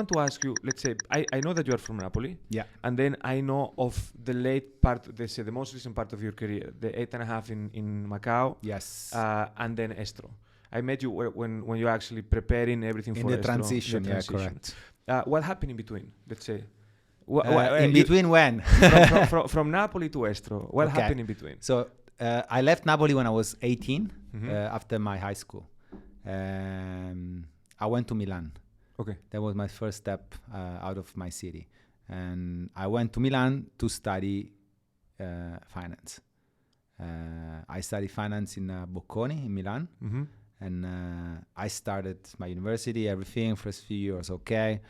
want to ask you, let's say, I know that you are from Napoli, Yeah. and then I know of the late part, let's say the most recent part of your career, the 8.5 in Macau, Yes. and then Estro. I met you when you're actually preparing everything In for the Estro. transition, yeah, correct. What happened in between, let's say? In between when? From Napoli to Estro, what happened in between? So I left Napoli when I was 18, Mhm. after my high school. I went to Milan. Okay. That was my first step out of my city. And I went to Milan to study finance. I studied finance in Bocconi in Milan. Mhm. And I started my university, everything, first few years, okay.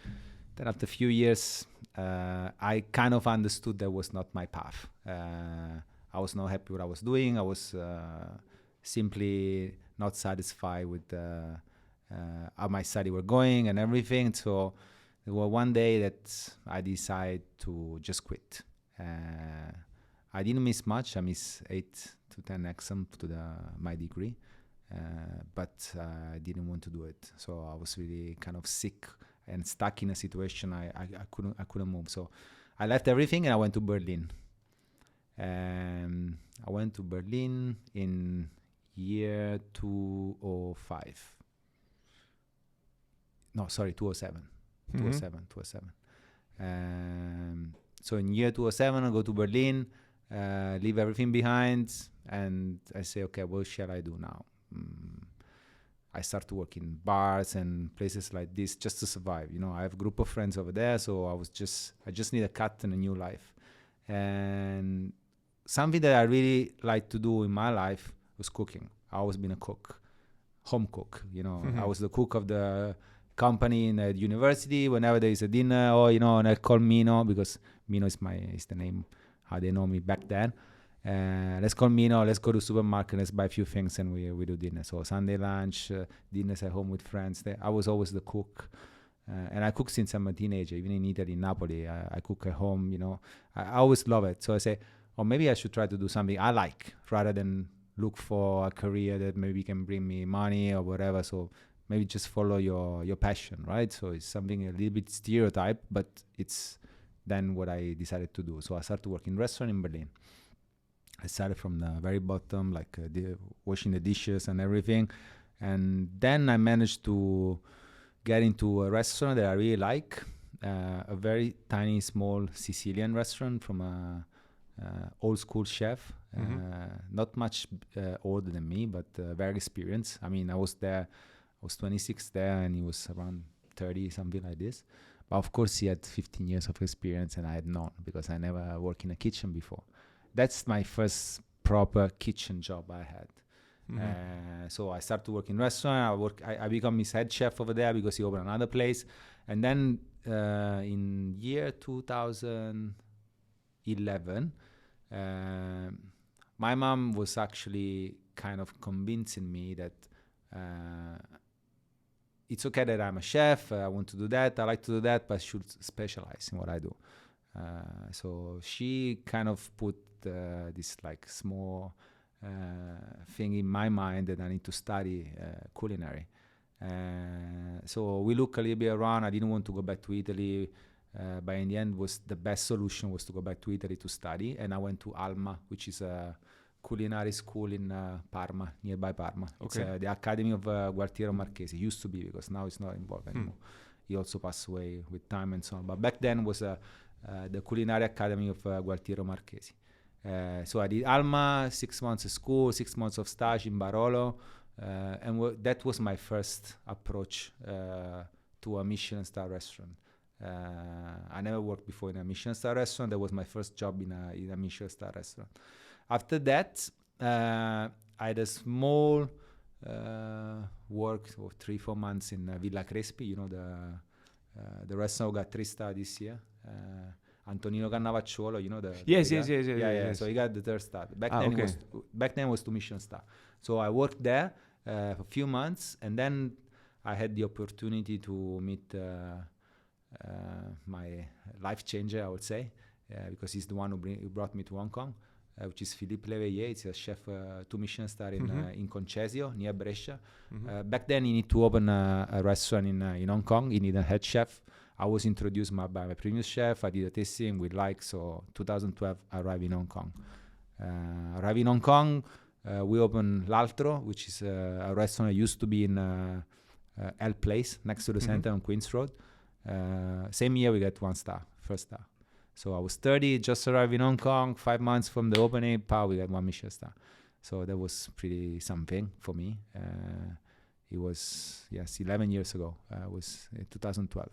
Then after a few years, I kind of understood that was not my path. I was not happy with what I was doing. I was simply not satisfied with how my study were going and everything. So there was one day that I decided to just quit. I didn't miss much. I missed 8 to 10 exams to my degree. But I didn't want to do it. So I was really kind of sick and stuck in a situation I couldn't move. So I left everything and I went to Berlin. I went to Berlin in year 2005. No, sorry, 2007. Mhm. 2007. So in year 2007, I go to Berlin, leave everything behind, and I say, okay, what shall I do now? I start to work in bars and places like this just to survive. You know, I have a group of friends over there, so I just need a cut and a new life. And something that I really like to do in my life was cooking. I always been a cook, home cook. You know, I was the cook of the company in the university. Whenever there is a dinner, or and I call Mino because Mino is the name how they know me back then. Let's call Mino, let's go to supermarket, let's buy a few things and we do dinner. So Sunday lunch, dinners at home with friends. I was always the cook. And I cook since I'm a teenager, even in Italy, in Napoli. I cook at home, I always love it. So I say, maybe I should try to do something I like rather than look for a career that maybe can bring me money or whatever. So maybe just follow your passion, right? So it's something a little bit stereotype, but it's then what I decided to do. So I started to work in restaurant in Berlin. I started from the very bottom, like washing the dishes and everything. And then I managed to get into a restaurant that I really like, a very tiny, small Sicilian restaurant from a old school chef, not much older than me, but very experienced. I mean, I was 26 there, and he was around 30, something like this. But of course, he had 15 years of experience, and I had none because I never worked in a kitchen before. That's my first proper kitchen job I had. So I started to work in restaurant. I become his head chef over there because he opened another place. And then in year 2011, my mom was actually kind of convincing me that it's okay that I'm a chef. I want to do that. I like to do that, but I should specialize in what I do. So she kind of put this like small thing in my mind that I need to study culinary. So we look a little bit around. I didn't want to go back to Italy, but in the end, the best solution was to go back to Italy to study. And I went to Alma, which is a culinary school in Parma, nearby Parma. Okay. It's the Academy of Gualtiero Marchesi. It used to be, because now it's not involved anymore. He also passed away with time and so on. But back then was the Culinary Academy of Gualtiero Marchesi. So I did Alma, 6 months of school, 6 months of stage in Barolo, and that was my first approach to a Michelin star restaurant. I never worked before in a Michelin star restaurant. That was my first job in a Michelin star restaurant. After that, I had a small work of 3-4 months in Villa Crespi, the restaurant got 3 stars this year. Antonino Cannavacciuolo, Yes. So he got the 3rd star. Back then it was 2 Michelin star. So I worked there for a few months, and then I had the opportunity to meet my life changer, I would say, because he's the one who brought me to Hong Kong, which is Philippe Leveillé. He's a chef, 2 Michelin star in Concesio, near Brescia. Back then, he needed to open a restaurant in Hong Kong. He needed a head chef. I was introduced by my previous chef. I did a tasting with like, so 2012 I arrived in Hong Kong. Arrived in Hong Kong, we opened L'Altro, which is a restaurant that used to be in L Place, next to the center on Queens Road. Same year we got 1 star, first star. So I was 30, just arrived in Hong Kong, 5 months from the opening, we got 1 Michelin star. So that was pretty something for me. It was, 11 years ago. It was 2012.